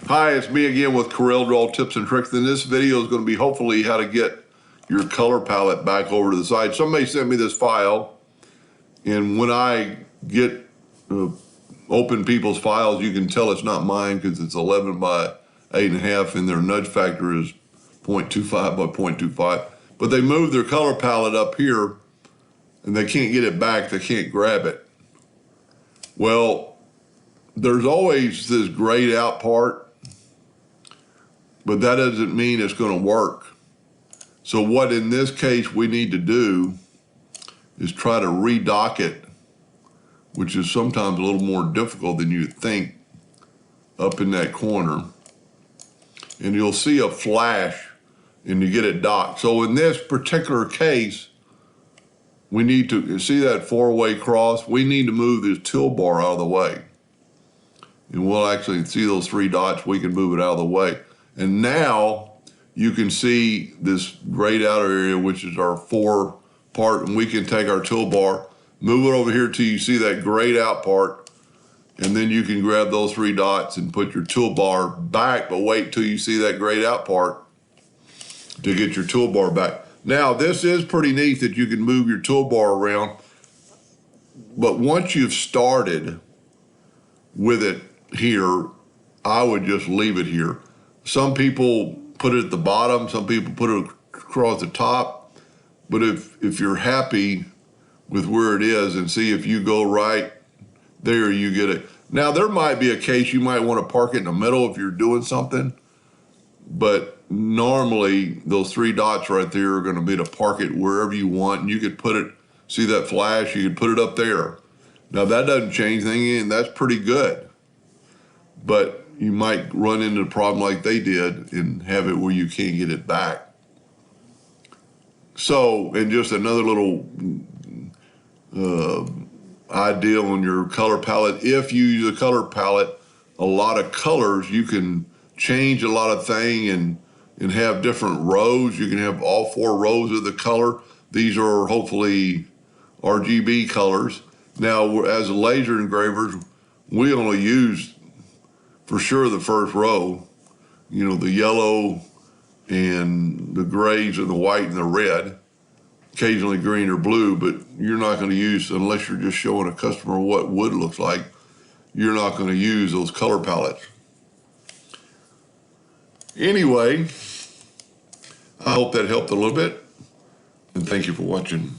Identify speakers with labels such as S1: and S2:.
S1: Hi, it's me again with Corel Draw Tips and Tricks. And this video is going to be hopefully how to get your color palette back over to the side. Somebody sent me this file, and when I get open people's files, you can tell it's not mine because it's 11 by 8.5 and their nudge factor is 0.25 by 0.25. But they moved their color palette up here and they can't get it back, they can't grab it. Well, there's always this grayed out part, but that doesn't mean it's going to work. So what in this case we need to do is try to redock it, which is sometimes a little more difficult than you'd think, up in that corner. And you'll see a flash and you get it docked. So in this particular case, we need to see that four-way cross. We need to move this toolbar out of the way. And we'll actually see those three dots. We can move it out of the way. And now you can see this grayed out area, which is our four part, and we can take our toolbar, move it over here till you see that grayed out part, and then you can grab those three dots and put your toolbar back, but wait till you see that grayed out part to get your toolbar back. Now, this is pretty neat that you can move your toolbar around, but once you've started with it here, I would just leave it here. Some people put it at the bottom, some people put it across the top, but if you're happy with where it is, and see if you go right there, you get it. Now, there might be a case you might want to park it in the middle if you're doing something, but normally those three dots right there are going to be to park it wherever you want, and you could put it, see that flash, you could put it up there. Now, that doesn't change anything, and that's pretty good, but you might run into a problem like they did and have it where you can't get it back. So, and just another little idea on your color palette. If you use a color palette, a lot of colors, you can change a lot of things and have different rows. You can have all four rows of the color. These are hopefully RGB colors. Now, as laser engravers, we only use for sure the first row, you know, the yellow and the grays and the white and the red, occasionally green or blue, but you're not going to use, unless you're just showing a customer what wood looks like, you're not going to use those color palettes. Anyway, I hope that helped a little bit, and thank you for watching.